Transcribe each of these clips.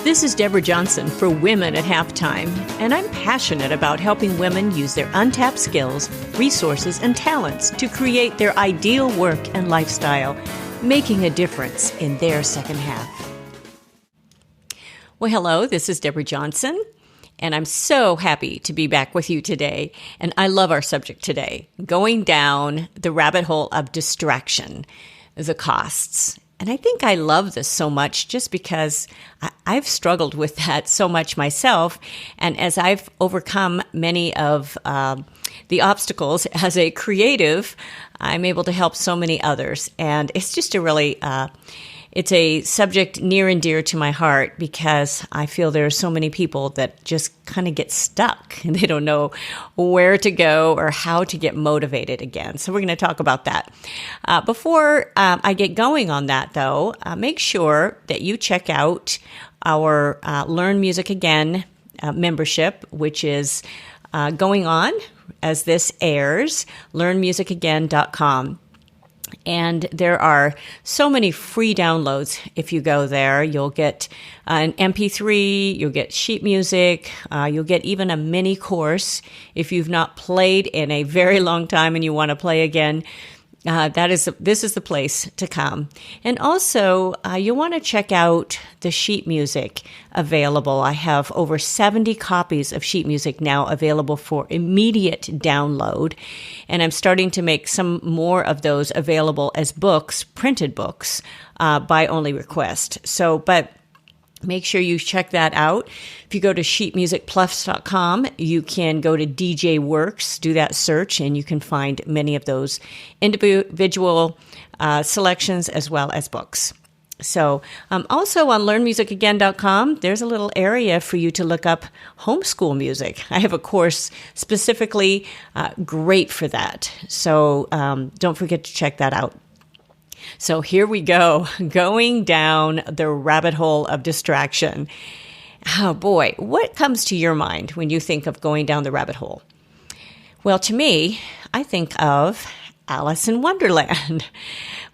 This is Deborah Johnson for Women at Halftime, and I'm passionate about helping women use their untapped skills, resources, and talents to create their ideal work and lifestyle, making a difference in their second half. Well, hello, this is Deborah Johnson, and I'm so happy to be back with you today. And I love our subject today, going down the rabbit hole of distraction, the costs. And I think I love this so much just because I've struggled with that so much myself. And as I've overcome many of the obstacles as a creative, I'm able to help so many others. And it's just a really, it's a subject near and dear to my heart because I feel there are so many people that just kind of get stuck and they don't know where to go or how to get motivated again. So we're going to talk about that. Before I get going on that, though, make sure that you check out our Learn Music Again membership, which is going on as this airs, learnmusicagain.com. And there are so many free downloads. If you go there, you'll get an MP3, you'll get sheet music, you'll get even a mini course. If you've not played in a very long time and you want to play again, this is the place to come. And also, you want to check out the sheet music available. I have over 70 copies of sheet music now available for immediate download. And I'm starting to make some more of those available as books, printed books, by only request. But make sure you check that out. If you go to sheetmusicplus.com, you can go to DJ Works, do that search, and you can find many of those individual selections as well as books. So also on learnmusicagain.com, there's a little area for you to look up homeschool music. I have a course specifically great for that. So don't forget to check that out. So here we go, going down the rabbit hole of distraction. Oh boy, what comes to your mind when you think of going down the rabbit hole? Well, to me, I think of Alice in Wonderland.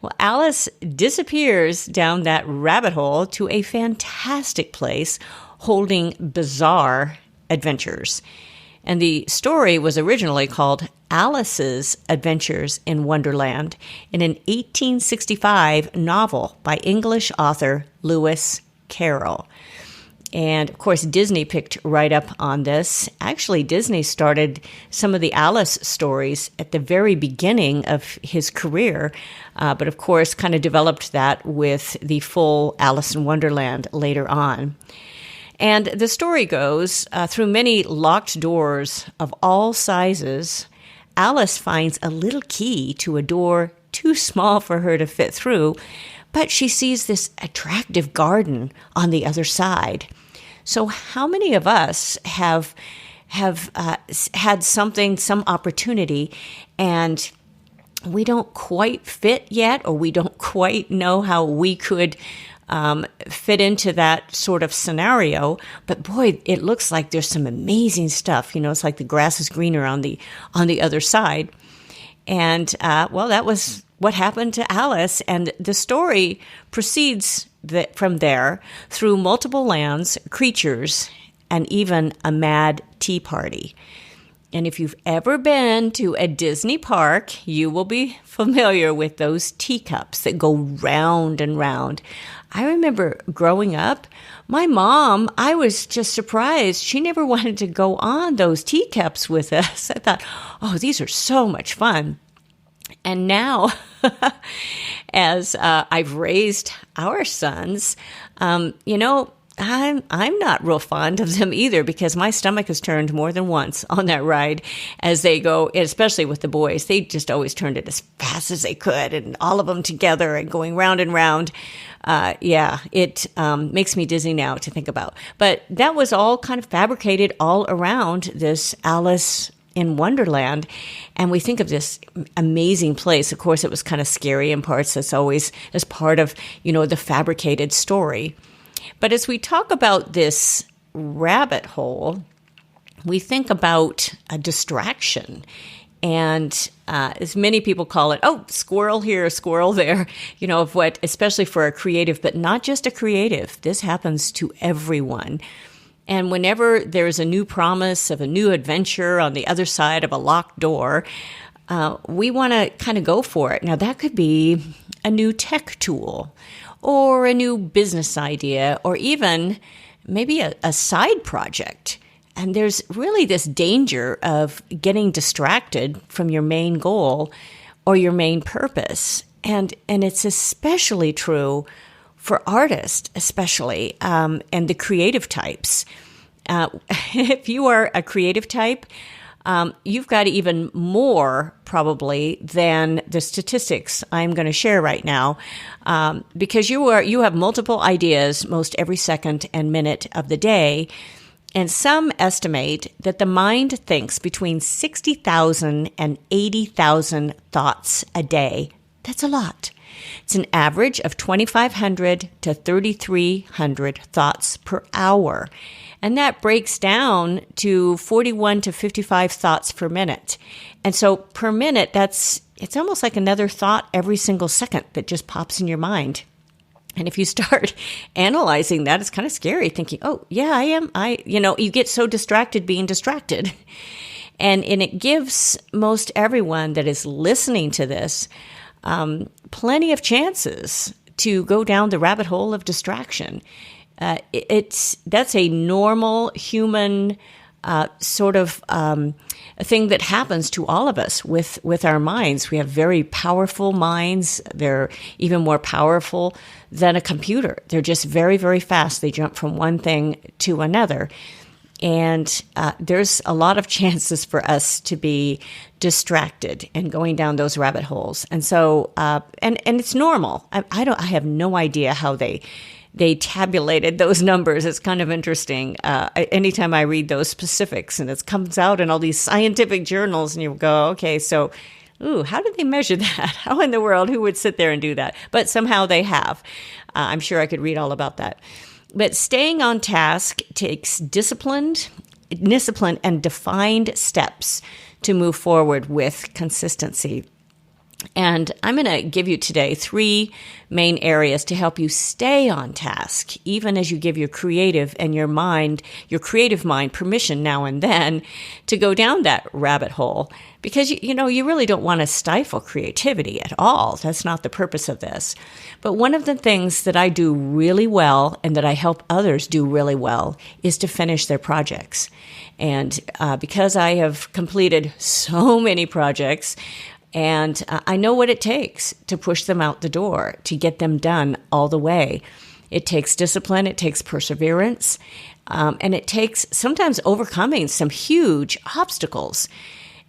Well, Alice disappears down that rabbit hole to a fantastic place holding bizarre adventures. And the story was originally called Alice's Adventures in Wonderland in an 1865 novel by English author Lewis Carroll. And of course, Disney picked right up on this. Actually, Disney started some of the Alice stories at the very beginning of his career, but of course, kind of developed that with the full Alice in Wonderland later on. And the story goes, through many locked doors of all sizes, Alice finds a little key to a door too small for her to fit through, but she sees this attractive garden on the other side. So how many of us have had some opportunity, and we don't quite fit yet, or we don't quite know how we could fit into that sort of scenario, but boy, it looks like there's some amazing stuff. You know, it's like the grass is greener on the other side. And well, that was what happened to Alice. And the story proceeds from there through multiple lands, creatures, and even a mad tea party. And if you've ever been to a Disney park, you will be familiar with those teacups that go round and round. I remember growing up, my mom, I was just surprised. She never wanted to go on those teacups with us. I thought, oh, these are so much fun. And now, as I've raised our sons, you know, I'm not real fond of them either, because my stomach has turned more than once on that ride as they go, especially with the boys. They just always turned it as fast as they could, and all of them together and going round and round. It makes me dizzy now to think about. But that was all kind of fabricated all around this Alice in Wonderland. And we think of this amazing place. Of course, it was kind of scary in parts. That's always as part of, you know, the fabricated story. But as we talk about this rabbit hole, we think about a distraction. And as many people call it, oh, squirrel here, squirrel there, of what, especially for a creative, but not just a creative. This happens to everyone. And whenever there's a new promise of a new adventure on the other side of a locked door, we want to kind of go for it. Now, that could be a new tech tool or a new business idea or even maybe a side project. And there's really this danger of getting distracted from your main goal or your main purpose. And it's especially true for artists, especially, and the creative types. If you are a creative type, you've got even more probably than the statistics I'm going to share right now, because you have multiple ideas most every second and minute of the day. And some estimate that the mind thinks between 60,000 and 80,000 thoughts a day. That's a lot. It's an average of 2,500 to 3,300 thoughts per hour. And that breaks down to 41 to 55 thoughts per minute. And so per minute, it's almost like another thought every single second that just pops in your mind. And if you start analyzing that, it's kind of scary, thinking, oh, yeah, I am. You get so distracted being distracted. And it gives most everyone that is listening to this plenty of chances to go down the rabbit hole of distraction. That's a normal human sort of a thing that happens to all of us with our minds. We have very powerful minds. They're even more powerful than a computer. They're just very, very fast. They jump from one thing to another. And there's a lot of chances for us to be distracted and going down those rabbit holes. And so, and it's normal. I have no idea how they tabulated those numbers. It's kind of interesting. Anytime I read those specifics and it comes out in all these scientific journals and you go, okay, so, how did they measure that? How in the world, who would sit there and do that? But somehow they have. I'm sure I could read all about that. But staying on task takes discipline and defined steps to move forward with consistency. And I'm going to give you today 3 main areas to help you stay on task, even as you give your creative mind permission now and then to go down that rabbit hole. Because, you really don't want to stifle creativity at all. That's not the purpose of this. But one of the things that I do really well and that I help others do really well is to finish their projects. And because I have completed so many projects, and I know what it takes to push them out the door, to get them done all the way. It takes discipline, it takes perseverance, and it takes sometimes overcoming some huge obstacles.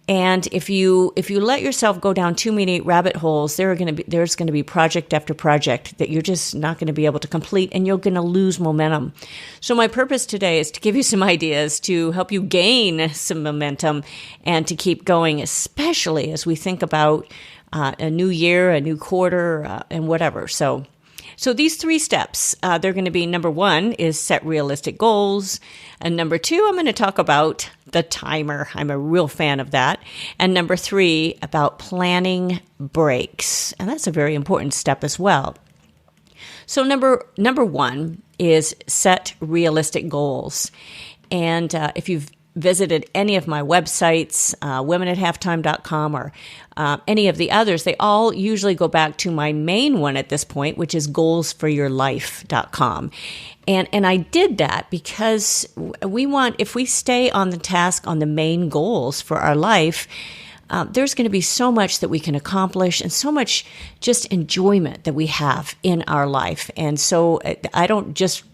And if you let yourself go down too many rabbit holes, there's going to be project after project that you're just not going to be able to complete, and you're going to lose momentum. So my purpose today is to give you some ideas to help you gain some momentum and to keep going, especially as we think about a new year, a new quarter, and whatever. So these 3 steps, they're going to be, number 1 is set realistic goals. And number 2, I'm going to talk about the timer. I'm a real fan of that. And number 3, about planning breaks. And that's a very important step as well. So number 1 is set realistic goals. And if you've visited any of my websites, womenathalftime.com or any of the others, they all usually go back to my main one at this point, which is goalsforyourlife.com. And I did that because if we stay on the task on the main goals for our life, there's going to be so much that we can accomplish and so much just enjoyment that we have in our life. And so I don't just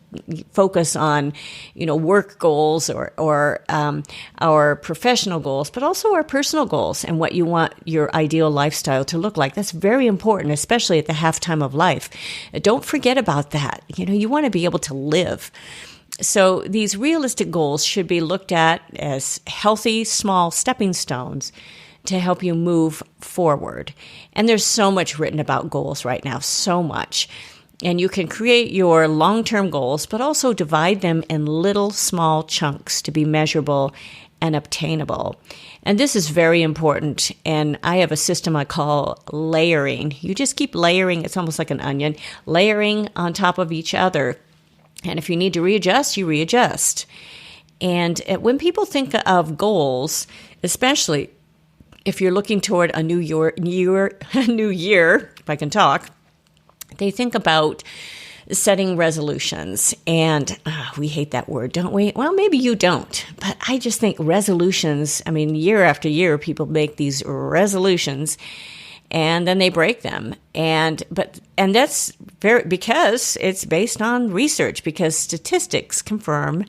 focus on, work goals or our professional goals, but also our personal goals and what you want your ideal lifestyle to look like. That's very important, especially at the halftime of life. Don't forget about that. You want to be able to live. So these realistic goals should be looked at as healthy, small stepping stones to help you move forward. And there's so much written about goals right now, so much. And you can create your long-term goals, but also divide them in little small chunks to be measurable and obtainable. And this is very important. And I have a system I call layering. You just keep layering. It's almost like an onion, layering on top of each other. And if you need to readjust, you readjust. And when people think of goals, especially if you're looking toward a new year, if I can talk, they think about setting resolutions. And we hate that word, don't we? Well, maybe you don't. But I just think resolutions, year after year, people make these resolutions and then they break them. And that's because it's based on research, because statistics confirm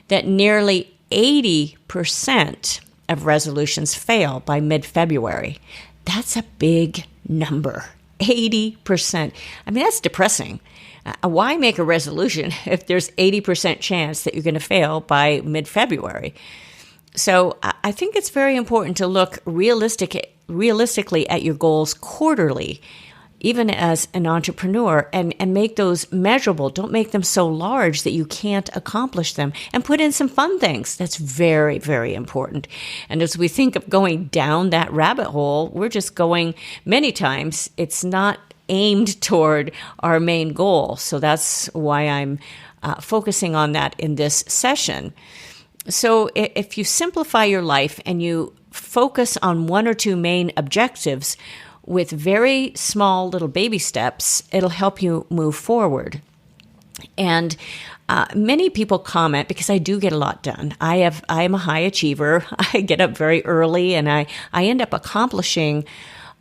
that nearly 80% of resolutions fail by mid-February. That's a big number. 80%. That's depressing. Why make a resolution if there's 80% chance that you're going to fail by mid-February? So I think it's very important to look realistically at your goals quarterly, even as an entrepreneur, and make those measurable. Don't make them so large that you can't accomplish them, and put in some fun things. That's very, very important. And as we think of going down that rabbit hole, we're just going many times. It's not aimed toward our main goal. So that's why I'm focusing on that in this session. So if you simplify your life and you focus on one or two main objectives with very small little baby steps, it'll help you move forward. And many people comment, because I do get a lot done. I am a high achiever. I get up very early, and I end up accomplishing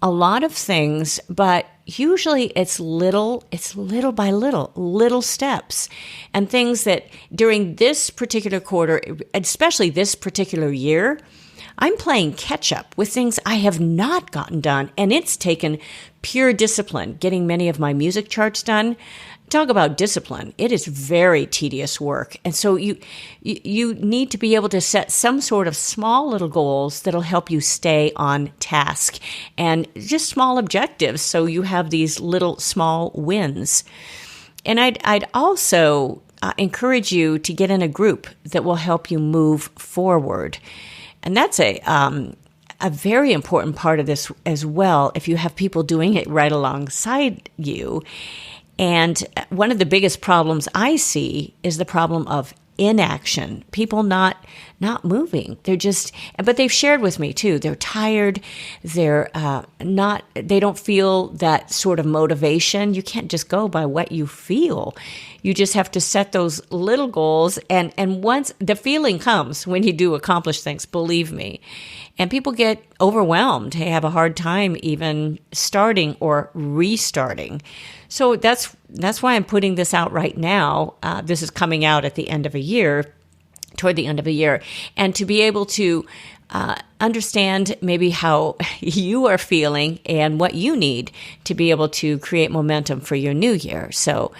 a lot of things, but usually it's little by little steps, and things that during this particular quarter, especially this particular year, I'm playing catch up with things I have not gotten done. And it's taken pure discipline, getting many of my music charts done. Talk about discipline. It is very tedious work. And so you need to be able to set some sort of small little goals that'll help you stay on task, and just small objectives, so you have these little small wins. And I'd also encourage you to get in a group that will help you move forward. And that's a very important part of this as well, if you have people doing it right alongside you. And one of the biggest problems I see is the problem of inaction. People not moving. But they've shared with me too. They're tired. They don't feel that sort of motivation. You can't just go by what you feel. You just have to set those little goals. And once the feeling comes when you do accomplish things, believe me. And people get overwhelmed. They have a hard time even starting or restarting. So that's why I'm putting this out right now. This is coming out at the end of a year, toward the end of a year. And to be able to understand maybe how you are feeling and what you need to be able to create momentum for your new year. So,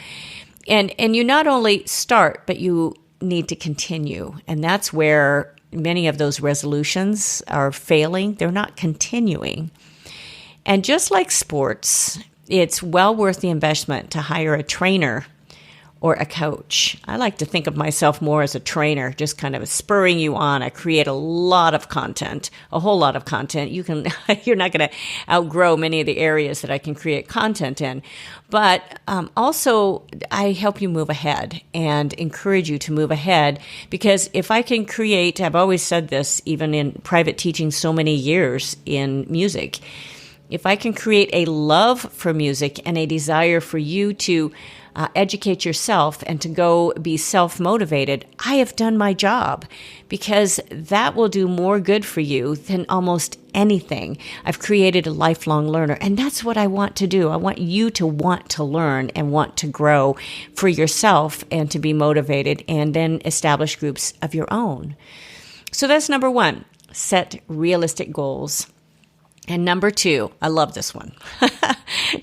and you not only start, but you need to continue. And that's where many of those resolutions are failing. They're not continuing. And just like sports, it's well worth the investment to hire a trainer or a coach. I like to think of myself more as a trainer, just kind of spurring you on. I create a lot of content, a whole lot of content. You're not going to outgrow many of the areas that I can create content in. But also, I help you move ahead and encourage you to move ahead, because if I can create, I've always said this, even in private teaching so many years in music, if I can create a love for music and a desire for you to educate yourself and to go be self-motivated, I have done my job, because that will do more good for you than almost anything. I've created a lifelong learner, and that's what I want to do. I want you to want to learn and want to grow for yourself and to be motivated, and then establish groups of your own. So that's number one, set realistic goals. And number two, I love this one.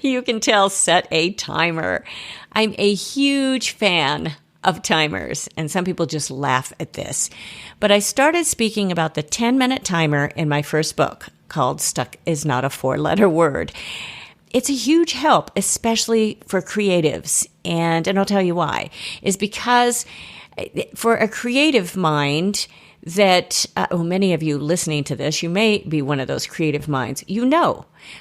You can tell, set a timer. I'm a huge fan of timers, and some people just laugh at this. But I started speaking about the 10-minute timer in my first book, called Stuck is Not a 4-Letter Word. It's a huge help, especially for creatives. And I'll tell you why. Is because for a creative mind, that, many of you listening to this, you may be one of those creative minds.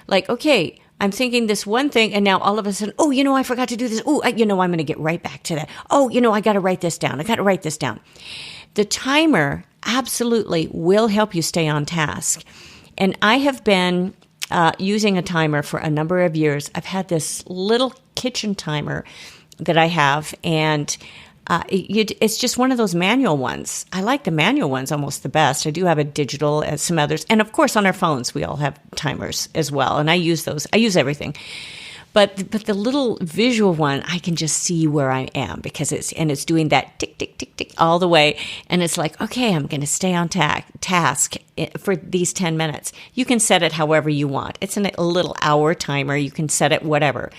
Like, okay, I'm thinking this one thing, and now all of a sudden, I forgot to do this. I'm going to get right back to that. I got to write this down. The timer absolutely will help you stay on task. And I have been using a timer for a number of years. I've had this little kitchen timer that I have, and it's just one of those manual ones. I like the manual ones almost the best. I do have a digital, as some others. And of course, on our phones, we all have timers as well. And I use those. I use everything. But the little visual one, I can just see where I am because it's doing that tick, tick, tick, tick all the way. And it's like, okay, I'm going to stay on task for these 10 minutes. You can set it however you want. It's a little hour timer. You can set it whatever.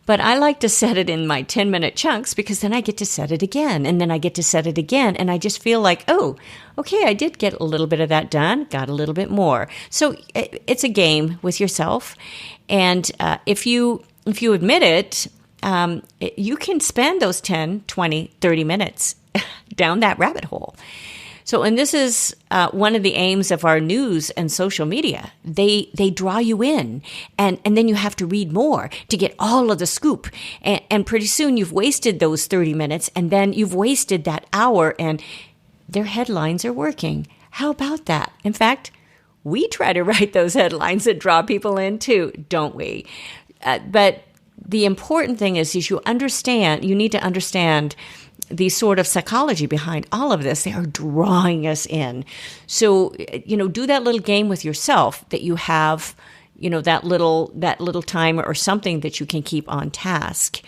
But I like to set it in my 10-minute chunks because then I get to set it again, and then I get to set it again, and I just feel like, okay, I did get a little bit of that done, got a little bit more. So it's a game with yourself, and if you admit it, you can spend those 10, 20, 30 minutes down that rabbit hole. So, and this is one of the aims of our news and social media. They draw you in, and then you have to read more to get all of the scoop. And pretty soon you've wasted those 30 minutes, and then you've wasted that hour, and their headlines are working. How about that? In fact, we try to write those headlines that draw people in too, don't we? But the important thing is you need to understand the sort of psychology behind all of this. They are drawing us in. So, do that little game with yourself that you have, that little timer or something that you can keep on task.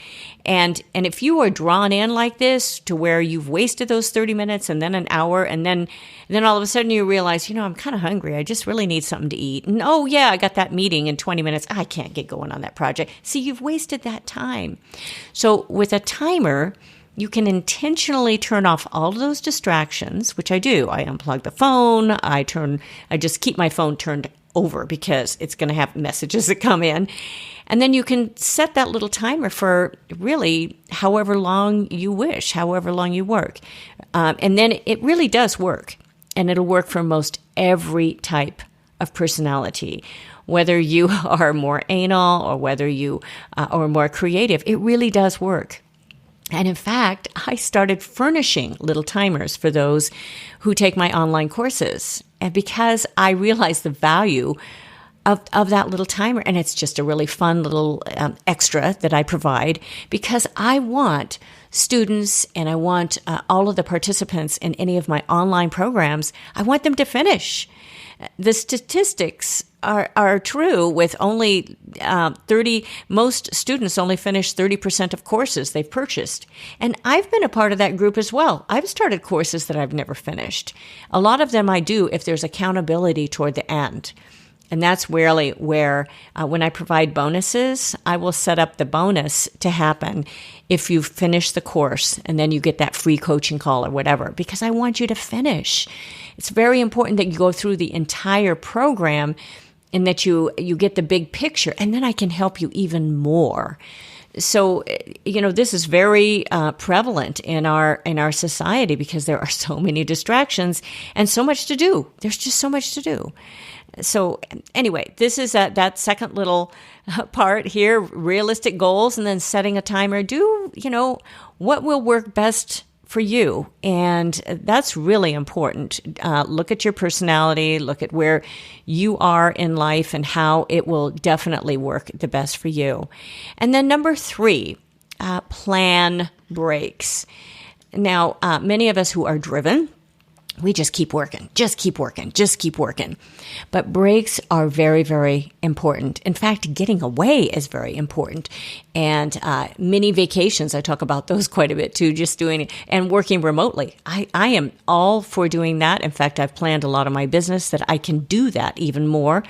And if you are drawn in like this to where you've wasted those 30 minutes and then an hour, and then all of a sudden you realize, I'm kind of hungry. I just really need something to eat. And I got that meeting in 20 minutes. I can't get going on that project. See, you've wasted that time. So with a timer, you can intentionally turn off all of those distractions, which I do. I unplug the phone. I just keep my phone turned over because it's going to have messages that come in. And then you can set that little timer for really however long you wish, however long you work. And then it really does work. And it'll work for most every type of personality. Whether you are more anal or whether you are more creative, it really does work. And in fact, I started furnishing little timers for those who take my online courses. And because I realized the value of that little timer, and it's just a really fun little extra that I provide, because I want students and I want all of the participants in any of my online programs, I want them to finish. The statistics are true with only 30, most students only finish 30% of courses they've purchased. And I've been a part of that group as well. I've started courses that I've never finished. A lot of them I do if there's accountability toward the end. And that's really where when I provide bonuses, I will set up the bonus to happen if you finish the course and then you get that free coaching call or whatever, because I want you to finish. It's very important that you go through the entire program and that you get the big picture, and then I can help you even more. So, this is very prevalent in our society because there are so many distractions and so much to do. There's just so much to do. So anyway, this is that second little part here, realistic goals, and then setting a timer. Do, what will work best for you? And that's really important. Look at your personality, look at where you are in life and how it will definitely work the best for you. And then number 3, plan breaks. Now, many of us who are driven, we just keep working. But breaks are very, very important. In fact, getting away is very important. And mini vacations, I talk about those quite a bit too, just doing it and working remotely. I am all for doing that. In fact, I've planned a lot of my business that I can do that even more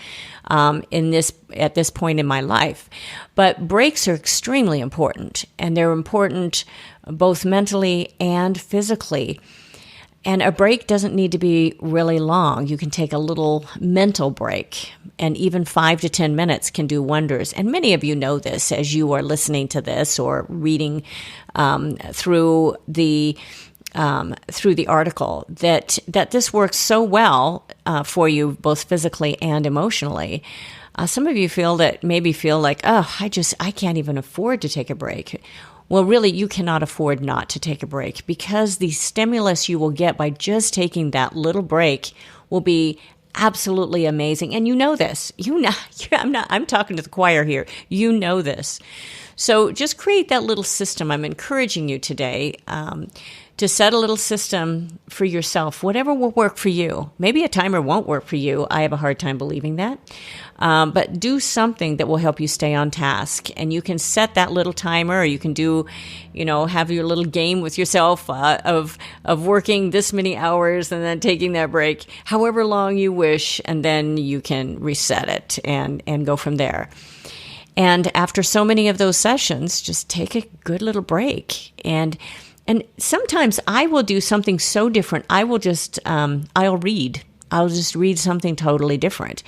at this point in my life. But breaks are extremely important, and they're important both mentally and physically. And a break doesn't need to be really long. You can take a little mental break, and even 5 to 10 minutes can do wonders. And many of you know this as you are listening to this or reading through the through the article that this works so well for you, both physically and emotionally. Some of you feel like, oh, I can't even afford to take a break. Well, really, you cannot afford not to take a break, because the stimulus you will get by just taking that little break will be absolutely amazing. And you know this. I'm talking to the choir here. You know this. So just create that little system. I'm encouraging you today to set a little system for yourself, whatever will work for you. Maybe a timer won't work for you. I have a hard time believing that. But do something that will help you stay on task. And you can set that little timer, or you can have your little game with yourself of working this many hours and then taking that break, however long you wish, and then you can reset it and go from there. And after so many of those sessions, just take a good little break. And sometimes I will do something so different. I will just, I'll read. I'll just read something totally different.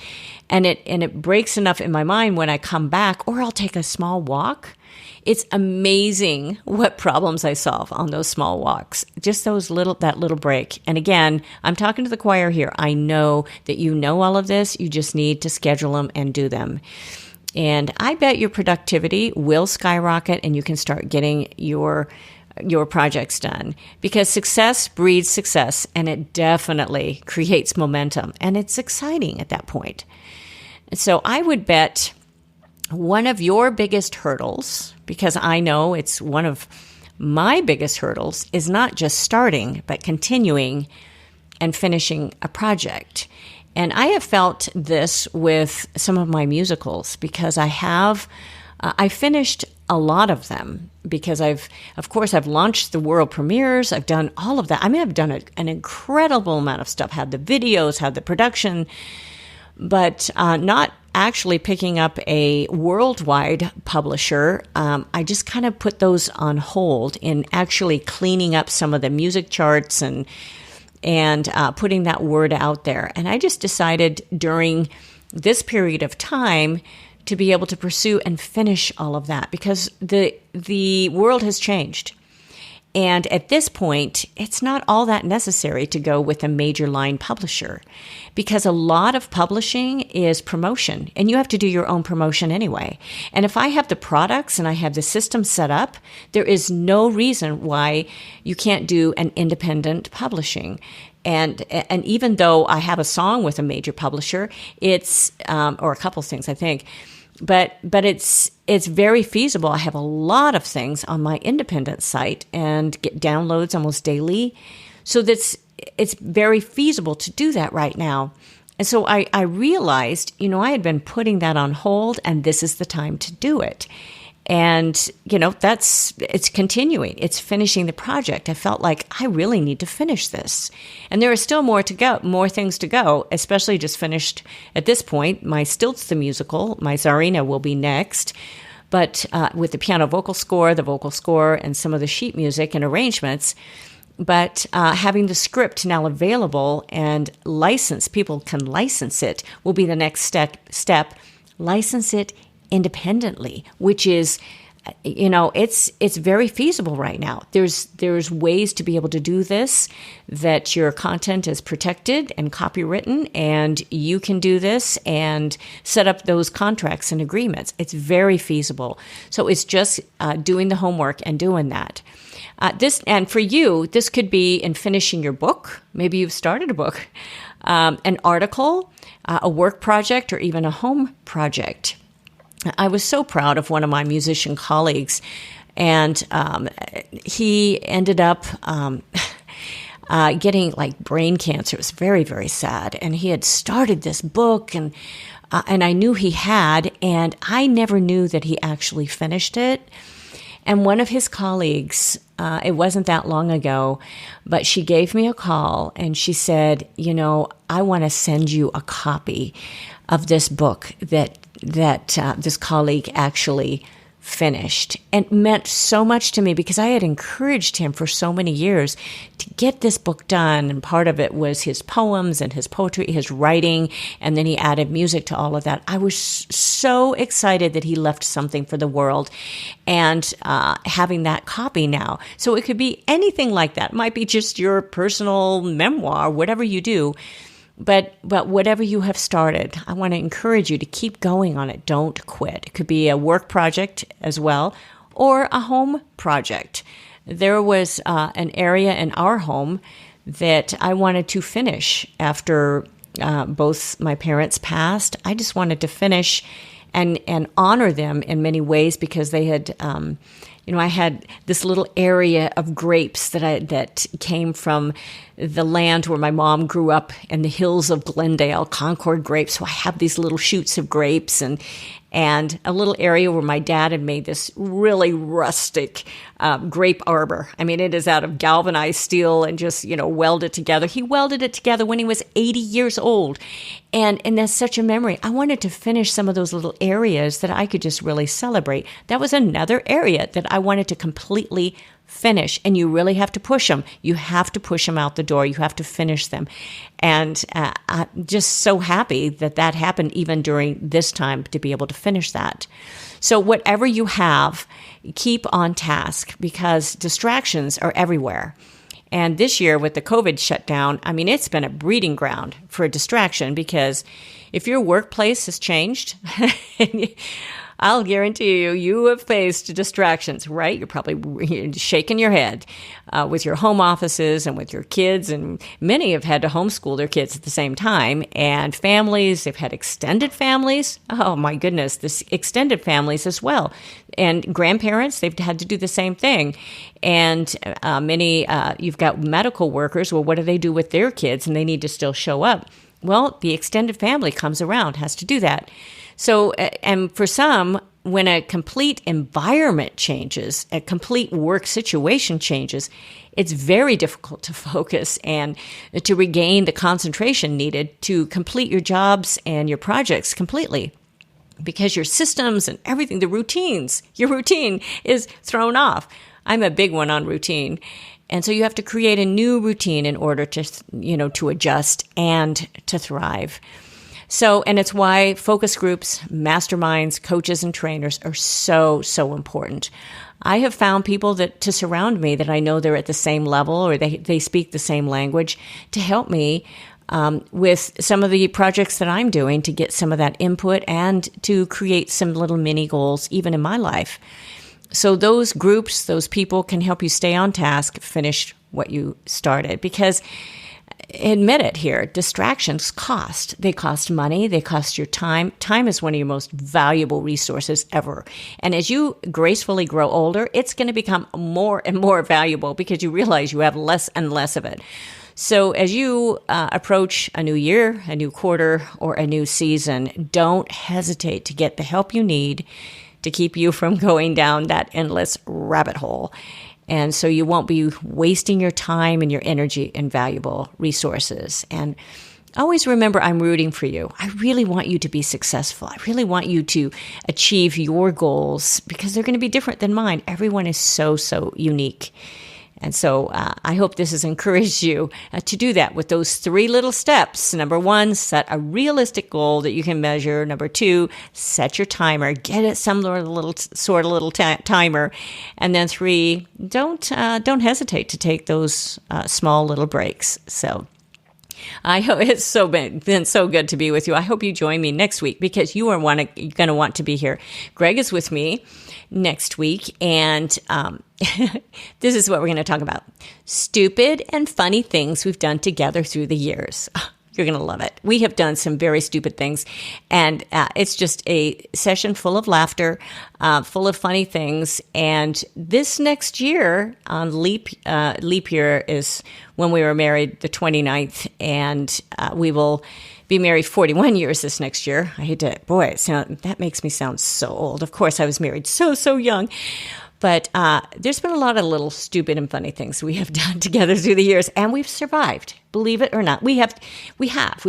And it breaks enough in my mind when I come back, or I'll take a small walk. It's amazing what problems I solve on those small walks. Just that little break. And again, I'm talking to the choir here. I know that you know all of this. You just need to schedule them and do them. And I bet your productivity will skyrocket, and you can start getting your projects done, because success breeds success, and it definitely creates momentum, and it's exciting at that point. And so I would bet one of your biggest hurdles, because I know it's one of my biggest hurdles, is not just starting, but continuing and finishing a project. And I have felt this with some of my musicals, because I finished a lot of them, because I've launched the world premieres. I've done all of that. I mean, I've done an incredible amount of stuff, had the videos, had the production, but not actually picking up a worldwide publisher. I just kind of put those on hold in actually cleaning up some of the music charts and putting that word out there. And I just decided during this period of time to be able to pursue and finish all of that, because the world has changed. And at this point, it's not all that necessary to go with a major line publisher, because a lot of publishing is promotion, and you have to do your own promotion anyway. And if I have the products and I have the system set up, there is no reason why you can't do an independent publishing. And even though I have a song with a major publisher, it's or a couple of things, I think, but it's very feasible. I have a lot of things on my independent site and get downloads almost daily, so it's very feasible to do that right now. And so I realized, I had been putting that on hold, and this is the time to do it. And, it's continuing. It's finishing the project. I felt like I really need to finish this. And there are still more things to go, especially just finished at this point. My Stilts the Musical, my Tsarina, will be next. But with the piano vocal score, and some of the sheet music and arrangements. But having the script now available and people can license it, will be the next step. License it independently, which is, it's very feasible right now. There's ways to be able to do this, that your content is protected and copywritten, and you can do this and set up those contracts and agreements. It's very feasible. So it's just doing the homework and doing that. And for you, this could be in finishing your book. Maybe you've started a book, an article, a work project, or even a home project. I was so proud of one of my musician colleagues, and he ended up getting brain cancer. It was very, very sad. And he had started this book, and I knew he had, and I never knew that he actually finished it. And one of his colleagues, it wasn't that long ago, but she gave me a call, and she said, I want to send you a copy of this book that this colleague actually finished. And it meant so much to me because I had encouraged him for so many years to get this book done. And part of it was his poems and his poetry, his writing, and then he added music to all of that. I was so excited that he left something for the world and having that copy now. So it could be anything like that. It might be just your personal memoir, whatever you do. But whatever you have started, I want to encourage you to keep going on it. Don't quit. It could be a work project as well, or a home project. There was an area in our home that I wanted to finish after both my parents passed. I just wanted to finish and honor them in many ways because they had, I had this little area of grapes that came from the land where my mom grew up in the hills of Glendale, Concord grapes. So I have these little shoots of grapes and a little area where my dad had made this really rustic grape arbor. I mean, it is out of galvanized steel and just, welded together. He welded it together when he was 80 years old. And that's such a memory. I wanted to finish some of those little areas that I could just really celebrate. That was another area that I wanted to completely finish. And you really have to push them. You have to push them out the door. You have to finish them. And I'm just so happy that happened even during this time to be able to finish that. So whatever you have, keep on task because distractions are everywhere. And this year with the COVID shutdown, I mean, it's been a breeding ground for a distraction because if your workplace has changed, I'll guarantee you have faced distractions, right? You're probably shaking your head with your home offices and with your kids. And many have had to homeschool their kids at the same time. And families, they've had extended families. Oh, my goodness, this extended families as well. And grandparents, they've had to do the same thing. And many, you've got medical workers. Well, what do they do with their kids? And they need to still show up. Well, the extended family comes around, has to do that. So, and for some, when a complete environment changes, a complete work situation changes, it's very difficult to focus and to regain the concentration needed to complete your jobs and your projects completely. Because your systems and everything, your routine is thrown off. I'm a big one on routine. And so you have to create a new routine in order to, to adjust and to thrive. So, and it's why focus groups, masterminds, coaches, and trainers are so, so important. I have found people to surround me that I know they're at the same level or they speak the same language to help me with some of the projects that I'm doing to get some of that input and to create some little mini goals even in my life. So those groups, those people can help you stay on task, finish what you started because admit it here, distractions cost. They cost money. They cost your time. Time is one of your most valuable resources ever. And as you gracefully grow older, it's going to become more and more valuable because you realize you have less and less of it. So as you approach a new year, a new quarter, or a new season, don't hesitate to get the help you need to keep you from going down that endless rabbit hole. And so you won't be wasting your time and your energy and valuable resources. And always remember, I'm rooting for you. I really want you to be successful. I really want you to achieve your goals because they're going to be different than mine. Everyone is so, so unique. And so I hope this has encouraged you to do that with those 3 little steps. Number 1, set a realistic goal that you can measure. Number 2, set your timer. Get it some little timer. And then 3, don't hesitate to take those small little breaks. So I hope it's been so good to be with you. I hope you join me next week because you are going to want to be here. Greg is with me next week, and this is what we're going to talk about. Stupid and funny things we've done together through the years. You're going to love it. We have done some very stupid things, and it's just a session full of laughter, full of funny things. And this next year, on leap year, is when we were married, the 29th, and we will be married 41 years this next year. I hate to, that makes me sound so old. Of course, I was married so young. But there's been a lot of little stupid and funny things we have done together through the years, and we've survived. Believe it or not, we've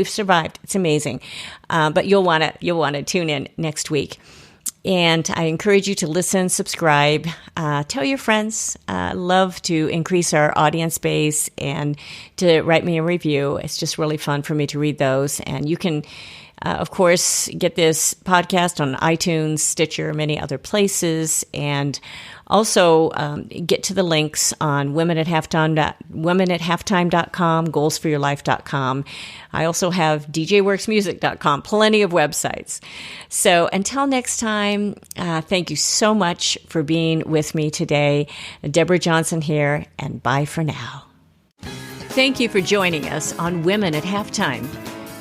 survived. It's amazing. But you'll want to tune in next week. And I encourage you to listen, subscribe, tell your friends. Love to increase our audience base and to write me a review. It's just really fun for me to read those. And you can, of course, get this podcast on iTunes, Stitcher, many other places. And also get to the links on womenathalftime.com, goalsforyourlife.com. I also have djworksmusic.com, plenty of websites. So until next time, thank you so much for being with me today. Deborah Johnson here, and bye for now. Thank you for joining us on Women at Halftime.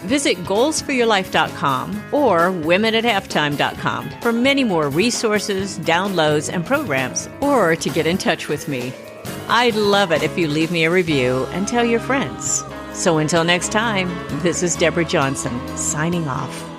Visit goalsforyourlife.com or womenathalftime.com for many more resources, downloads, and programs, or to get in touch with me. I'd love it if you leave me a review and tell your friends. So until next time, this is Deborah Johnson, signing off.